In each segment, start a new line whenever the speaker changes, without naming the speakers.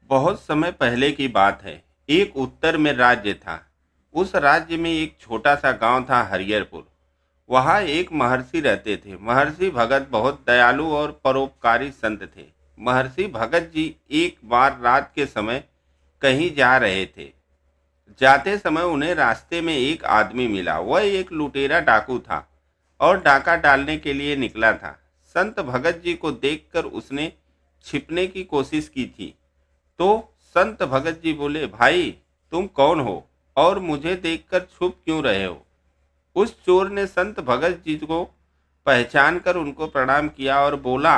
बहुत समय पहले की बात है। एक उत्तर में राज्य था। उस राज्य में एक छोटा सा गांव था, हरिहरपुर। वहाँ एक महर्षि रहते थे। महर्षि भगत बहुत दयालु और परोपकारी संत थे। महर्षि भगत जी एक बार रात के समय कहीं जा रहे थे। जाते समय उन्हें रास्ते में एक आदमी मिला। वह एक लुटेरा डाकू था और डाका डालने के लिए निकला था। संत भगत जी को देखकर उसने छिपने की कोशिश की थी। तो संत भगत जी बोले, भाई तुम कौन हो और मुझे देखकर छुप क्यों रहे हो? उस चोर ने संत भगत जी को पहचान कर उनको प्रणाम किया और बोला,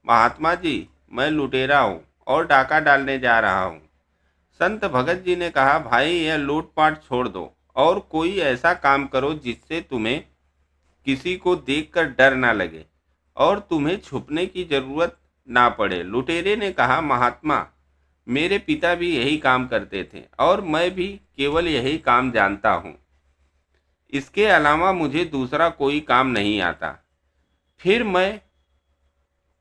महात्मा जी, मैं लुटेरा हूँ और डाका डालने जा रहा हूँ। संत भगत जी ने कहा, भाई यह लूटपाट छोड़ दो और कोई ऐसा काम करो जिससे तुम्हें किसी को देखकर डर ना लगे और तुम्हें छुपने की जरूरत ना पड़े। लुटेरे ने कहा, महात्मा, मेरे पिता भी यही काम करते थे और मैं भी केवल यही काम जानता हूँ। इसके अलावा मुझे दूसरा कोई काम नहीं आता। फिर मैं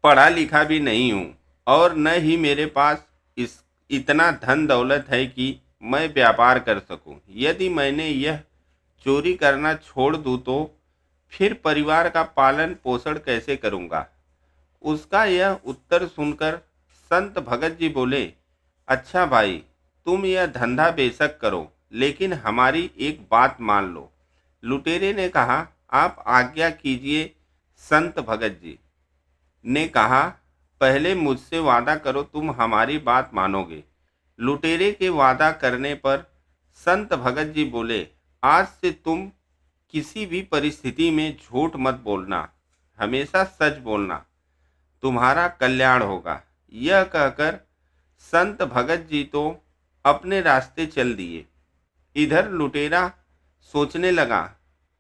पढ़ा लिखा भी नहीं हूँ और न ही मेरे पास इस इतना धन दौलत है कि मैं व्यापार कर सकूं। यदि मैंने यह चोरी करना छोड़ दूं तो फिर परिवार का पालन पोषण कैसे करूंगा? उसका यह उत्तर सुनकर संत भगत जी बोले, अच्छा भाई, तुम यह धंधा बेशक करो, लेकिन हमारी एक बात मान लो। लुटेरे ने कहा, आप आज्ञा कीजिए। संत भगत जी ने कहा, पहले मुझसे वादा करो, तुम हमारी बात मानोगे। लुटेरे के वादा करने पर संत भगत जी बोले, आज से तुम किसी भी परिस्थिति में झूठ मत बोलना, हमेशा सच बोलना, तुम्हारा कल्याण होगा। यह कहकर संत भगत जी तो अपने रास्ते चल दिए। इधर लुटेरा सोचने लगा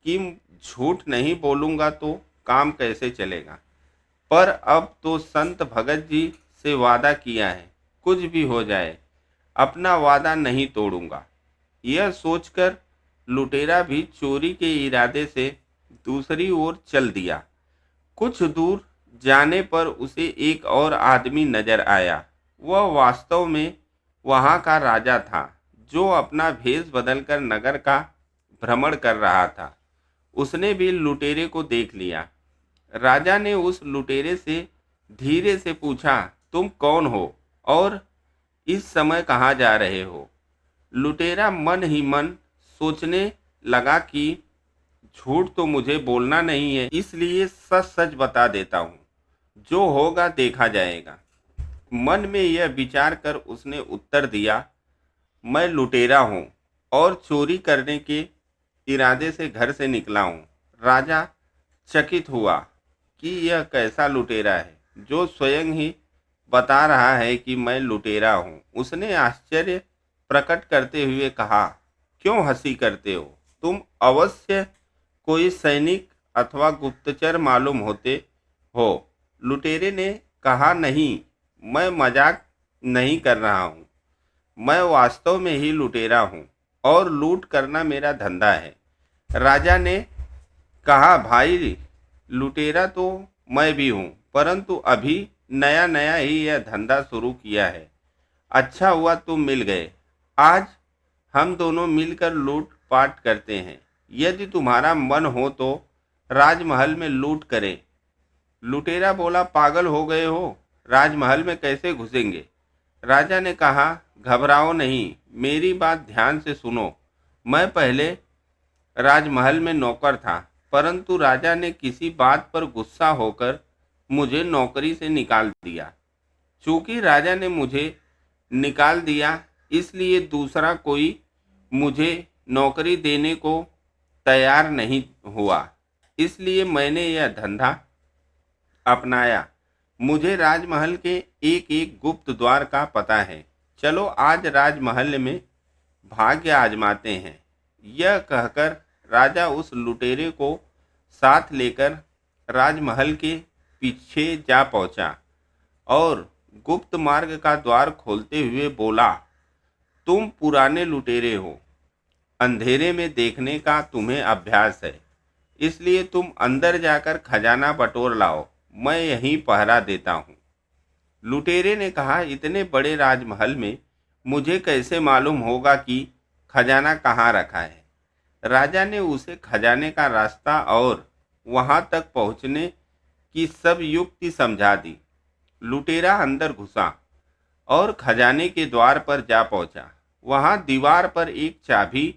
कि झूठ नहीं बोलूंगा तो काम कैसे चलेगा। पर अब तो संत भगत जी से वादा किया है, कुछ भी हो जाए अपना वादा नहीं तोड़ूंगा। यह सोचकर लुटेरा भी चोरी के इरादे से दूसरी ओर चल दिया। कुछ दूर जाने पर उसे एक और आदमी नजर आया। वह वास्तव में वहां का राजा था, जो अपना भेष बदलकर नगर का भ्रमण कर रहा था। उसने भी लुटेरे को देख लिया। राजा ने उस लुटेरे से धीरे से पूछा, तुम कौन हो और इस समय कहाँ जा रहे हो? लुटेरा मन ही मन सोचने लगा कि झूठ तो मुझे बोलना नहीं है, इसलिए सच सच बता देता हूँ, जो होगा देखा जाएगा। मन में यह विचार कर उसने उत्तर दिया, मैं लुटेरा हूँ और चोरी करने के इरादे से घर से निकला हूँ। राजा चकित हुआ कि यह कैसा लुटेरा है जो स्वयं ही बता रहा है कि मैं लुटेरा हूँ। उसने आश्चर्य प्रकट करते हुए कहा, क्यों हंसी करते हो? तुम अवश्य कोई सैनिक अथवा गुप्तचर मालूम होते हो। लुटेरे ने कहा, नहीं, मैं मजाक नहीं कर रहा हूँ, मैं वास्तव में ही लुटेरा हूँ और लूट करना मेरा धंधा है। राजा ने कहा, भाई, लुटेरा तो मैं भी हूँ, परंतु अभी नया नया ही यह धंधा शुरू किया है। अच्छा हुआ तुम मिल गए। आज हम दोनों मिलकर लूट पाट करते हैं। यदि तुम्हारा मन हो तो राजमहल में लूट करें। लुटेरा बोला, पागल हो गए हो, राजमहल में कैसे घुसेंगे? राजा ने कहा, घबराओ नहीं, मेरी बात ध्यान से सुनो। मैं पहले राजमहल में नौकर था, परंतु राजा ने किसी बात पर गुस्सा होकर मुझे नौकरी से निकाल दिया। चूंकि राजा ने मुझे निकाल दिया, इसलिए दूसरा कोई मुझे नौकरी देने को तैयार नहीं हुआ। इसलिए मैंने यह धंधा अपनाया। मुझे राजमहल के एक एक गुप्त द्वार का पता है। चलो आज राजमहल में भाग्य आजमाते हैं। यह कहकर राजा उस लुटेरे को साथ लेकर राजमहल के पीछे जा पहुंचा और गुप्त मार्ग का द्वार खोलते हुए बोला, तुम पुराने लुटेरे हो, अंधेरे में देखने का तुम्हें अभ्यास है, इसलिए तुम अंदर जाकर खजाना बटोर लाओ, मैं यहीं पहरा देता हूँ। लुटेरे ने कहा, इतने बड़े राजमहल में मुझे कैसे मालूम होगा कि खजाना कहाँ रखा है। राजा ने उसे खजाने का रास्ता और वहां तक पहुंचने की सब युक्ति समझा दी। लुटेरा अंदर घुसा और खजाने के द्वार पर जा पहुंचा। वहां दीवार पर एक चाबी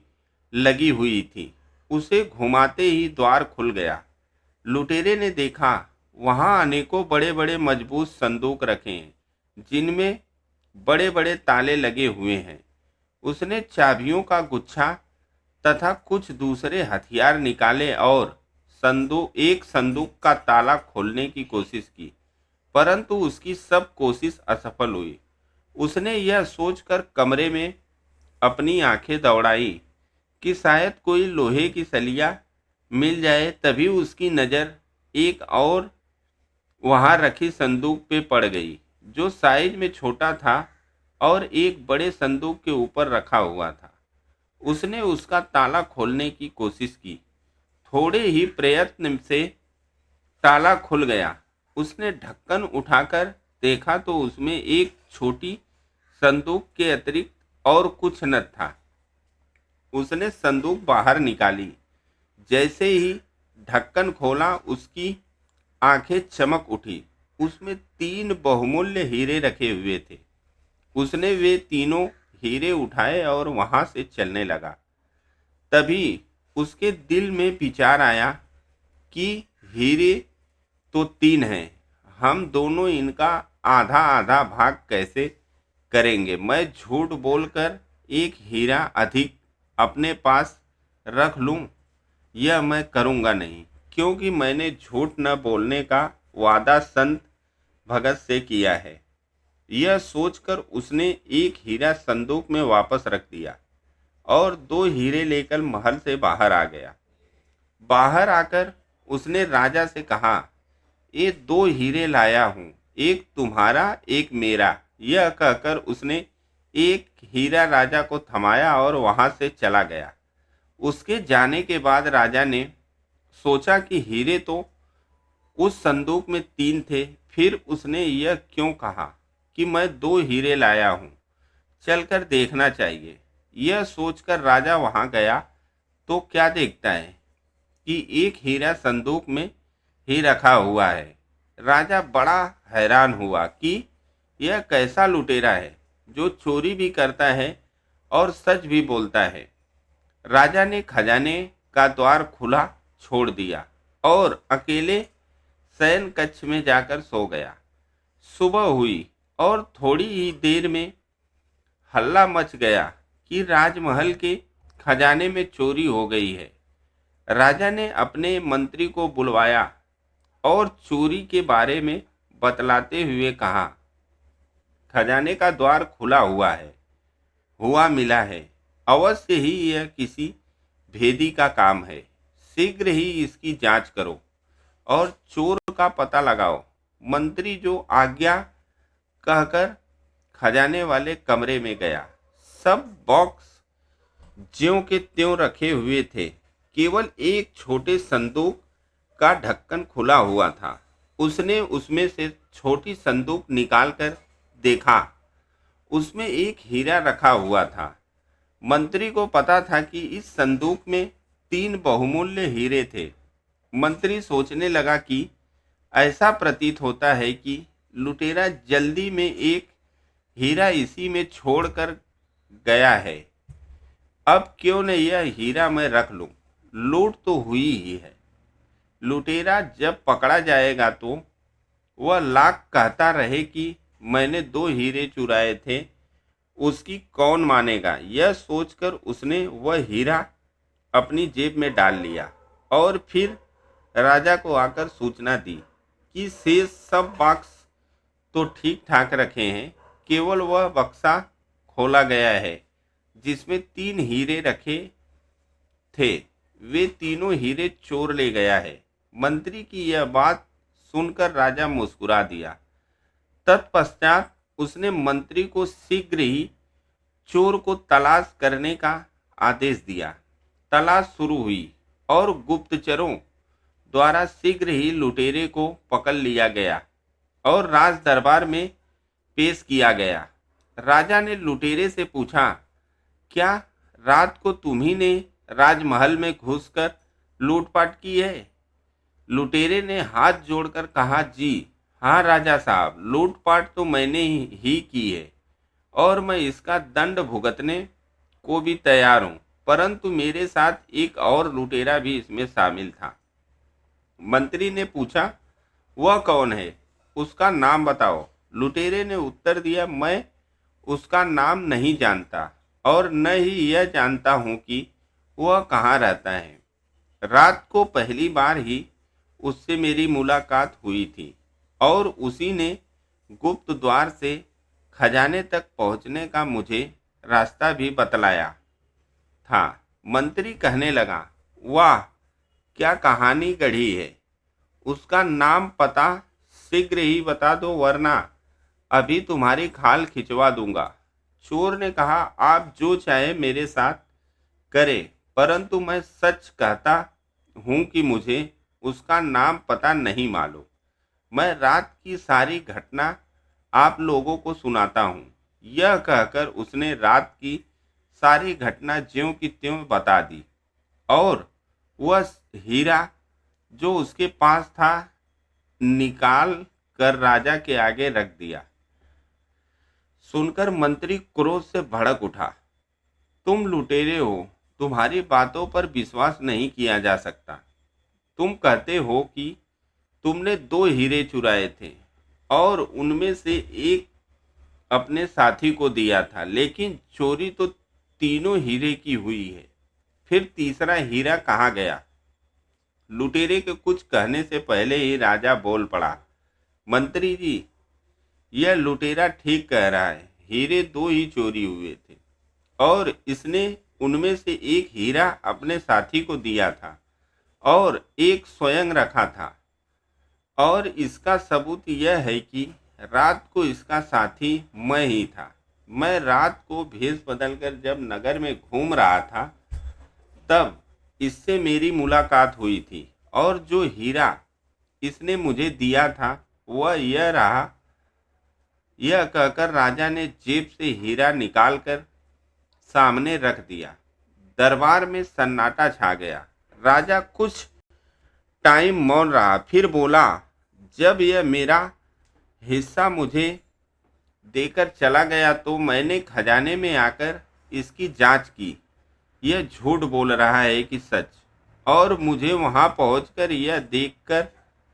लगी हुई थी। उसे घुमाते ही द्वार खुल गया। लुटेरे ने देखा, वहां अनेकों बड़े बड़े मजबूत संदूक रखे हैं, जिनमें बड़े बड़े ताले लगे हुए हैं। उसने चाबियों का गुच्छा तथा कुछ दूसरे हथियार निकाले और एक संदूक का ताला खोलने की कोशिश की, परंतु उसकी सब कोशिश असफल हुई। उसने यह सोचकर कमरे में अपनी आंखें दौड़ाई कि शायद कोई लोहे की सलिया मिल जाए। तभी उसकी नज़र एक और वहां रखी संदूक पे पड़ गई, जो साइज में छोटा था और एक बड़े संदूक के ऊपर रखा हुआ था। उसने उसका ताला खोलने की कोशिश की। थोड़े ही प्रयत्न से ताला खुल गया। उसने ढक्कन उठाकर देखा तो उसमें एक छोटी संदूक के अतिरिक्त और कुछ न था। उसने संदूक बाहर निकाली। जैसे ही ढक्कन खोला, उसकी आंखें चमक उठी। उसमें 3 बहुमूल्य हीरे रखे हुए थे। उसने वे तीनों हीरे उठाए और वहां से चलने लगा। तभी उसके दिल में विचार आया कि हीरे तो 3 हैं, हम दोनों इनका आधा आधा भाग कैसे करेंगे। मैं झूठ बोलकर एक हीरा अधिक अपने पास रख लूं, यह मैं करूंगा नहीं, क्योंकि मैंने झूठ न बोलने का वादा संत भगत से किया है। यह सोचकर उसने एक हीरा संदूक में वापस रख दिया और 2 हीरे लेकर महल से बाहर आ गया। बाहर आकर उसने राजा से कहा, ये 2 हीरे लाया हूँ, एक तुम्हारा एक मेरा। यह कहकर उसने एक हीरा राजा को थमाया और वहां से चला गया। उसके जाने के बाद राजा ने सोचा कि हीरे तो उस संदूक में 3 थे, फिर उसने यह क्यों कहा कि मैं 2 हीरे लाया हूँ, चलकर देखना चाहिए। यह सोचकर राजा वहां गया तो क्या देखता है कि एक हीरा संदूक में ही रखा हुआ है। राजा बड़ा हैरान हुआ कि यह कैसा लुटेरा है जो चोरी भी करता है और सच भी बोलता है। राजा ने खजाने का द्वार खुला छोड़ दिया और अकेले शयन कक्ष में जाकर सो गया। सुबह हुई और थोड़ी ही देर में हल्ला मच गया कि राजमहल के खजाने में चोरी हो गई है। राजा ने अपने मंत्री को बुलवाया और चोरी के बारे में बतलाते हुए कहा, खजाने का द्वार खुला हुआ है, हुआ मिला है। अवश्य ही यह किसी भेदी का काम है। शीघ्र ही इसकी जांच करो और चोर का पता लगाओ। मंत्री जो आज्ञा कहकर खजाने वाले कमरे में गया। सब बॉक्स ज्यों के त्यों रखे हुए थे, केवल एक छोटे संदूक का ढक्कन खुला हुआ था। उसने उसमें से छोटी संदूक निकालकर देखा, उसमें एक हीरा रखा हुआ था। मंत्री को पता था कि इस संदूक में 3 बहुमूल्य हीरे थे। मंत्री सोचने लगा कि ऐसा प्रतीत होता है कि लुटेरा जल्दी में एक हीरा इसी में छोड़कर गया है। अब क्यों न यह हीरा मैं रख लूं, लूट तो हुई ही है। लुटेरा जब पकड़ा जाएगा तो वह लाख कहता रहे कि मैंने 2 हीरे चुराए थे, उसकी कौन मानेगा। यह सोचकर उसने वह हीरा अपनी जेब में डाल लिया और फिर राजा को आकर सूचना दी कि शेष सब बॉक्स तो ठीक ठाक रखे हैं, केवल वह बक्सा खोला गया है जिसमें 3 हीरे रखे थे, वे तीनों हीरे चोर ले गया है। मंत्री की यह बात सुनकर राजा मुस्कुरा दिया। तत्पश्चात उसने मंत्री को शीघ्र ही चोर को तलाश करने का आदेश दिया। तलाश शुरू हुई और गुप्तचरों द्वारा शीघ्र ही लुटेरे को पकड़ लिया गया और राज दरबार में पेश किया गया। राजा ने लुटेरे से पूछा, क्या रात को तुम्ही ने राजमहल में घुसकर लूटपाट की है? लुटेरे ने हाथ जोड़कर कहा, जी हाँ राजा साहब, लूटपाट तो मैंने ही की है और मैं इसका दंड भुगतने को भी तैयार हूँ, परंतु मेरे साथ एक और लुटेरा भी इसमें शामिल था। मंत्री ने पूछा, वह कौन है? उसका नाम बताओ। लुटेरे ने उत्तर दिया, मैं उसका नाम नहीं जानता और न ही यह जानता हूँ कि वह कहाँ रहता है। रात को पहली बार ही उससे मेरी मुलाकात हुई थी और उसी ने गुप्त द्वार से खजाने तक पहुंचने का मुझे रास्ता भी बतलाया था। मंत्री कहने लगा, वाह क्या कहानी गढ़ी है। उसका नाम पता शीघ्र ही बता दो, वरना अभी तुम्हारी खाल खिंचवा दूंगा। चोर ने कहा, आप जो चाहे मेरे साथ करें, परंतु मैं सच कहता हूँ कि मुझे उसका नाम पता नहीं मालूम। मैं रात की सारी घटना आप लोगों को सुनाता हूँ। यह कहकर उसने रात की सारी घटना ज्यों की त्यों बता दी और वह हीरा जो उसके पास था निकाल कर राजा के आगे रख दिया। सुनकर मंत्री क्रोध से भड़क उठा, तुम लुटेरे हो, तुम्हारी बातों पर विश्वास नहीं किया जा सकता। तुम कहते हो कि तुमने 2 हीरे चुराए थे और उनमें से एक अपने साथी को दिया था, लेकिन चोरी तो तीनों हीरे की हुई है। फिर तीसरा हीरा कहाँ गया? लुटेरे के कुछ कहने से पहले ही राजा बोल पड़ा, मंत्री जी, यह लुटेरा ठीक कह रहा है। हीरे 2 ही चोरी हुए थे और इसने उनमें से एक हीरा अपने साथी को दिया था और एक स्वयं रखा था। और इसका सबूत यह है कि रात को इसका साथी मैं ही था। मैं रात को भेष बदलकर जब नगर में घूम रहा था, तब इससे मेरी मुलाकात हुई थी और जो हीरा इसने मुझे दिया था वह यह रहा। यह कहकर राजा ने जेब से हीरा निकालकर सामने रख दिया। दरबार में सन्नाटा छा गया। राजा कुछ टाइम मौन रहा, फिर बोला, जब यह मेरा हिस्सा मुझे देकर चला गया तो मैंने खजाने में आकर इसकी जांच की। यह झूठ बोल रहा है कि सच? और मुझे वहां पहुंचकर यह देखकर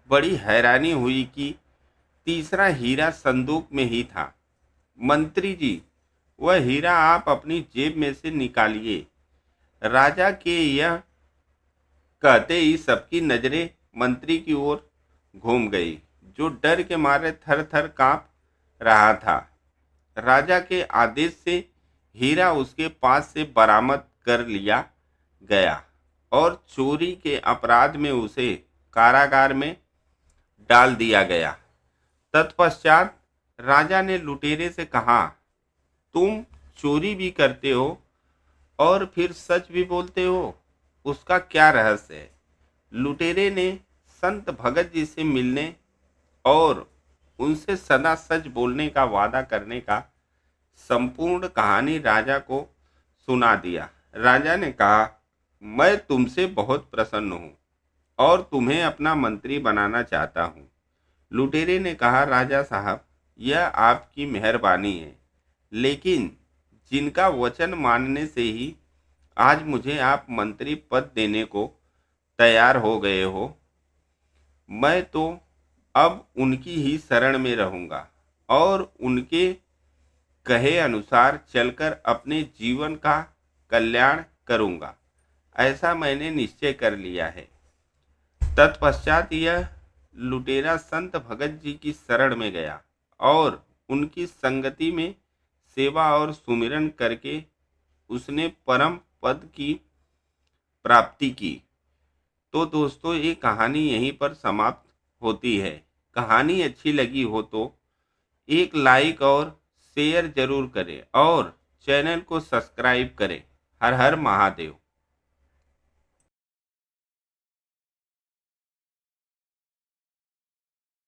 बड़ी हैरानी हुई कि तीसरा हीरा संदूक में ही था। मंत्री जी, वह हीरा आप अपनी जेब में से निकालिए। राजा के यह कहते ही सबकी नजरें मंत्री की ओर घूम गई, जो डर के मारे थर थर कांप रहा था। राजा के आदेश से हीरा उसके पास से बरामद कर लिया गया और चोरी के अपराध में उसे कारागार में डाल दिया गया। तत्पश्चात राजा ने लुटेरे से कहा, तुम चोरी भी करते हो और फिर सच भी बोलते हो, उसका क्या रहस्य है? लुटेरे ने संत भगत जी से मिलने और उनसे सदा सच बोलने का वादा करने का संपूर्ण कहानी राजा को सुना दिया। राजा ने कहा, मैं तुमसे बहुत प्रसन्न हूँ और तुम्हें अपना मंत्री बनाना चाहता हूँ। लुटेरे ने कहा, राजा साहब, यह आपकी मेहरबानी है, लेकिन जिनका वचन मानने से ही आज मुझे आप मंत्री पद देने को तैयार हो गए हो, मैं तो अब उनकी ही शरण में रहूंगा और उनके कहे अनुसार चलकर अपने जीवन का कल्याण करूंगा। ऐसा मैंने निश्चय कर लिया है। तत्पश्चात यह लुटेरा संत भगत जी की शरण में गया और उनकी संगति में सेवा और सुमिरन करके उसने परम पद की प्राप्ति की। तो दोस्तों, ये कहानी यहीं पर समाप्त होती है। कहानी अच्छी लगी हो तो एक लाइक और शेयर जरूर करें और चैनल को सब्सक्राइब करें। हर हर महादेव।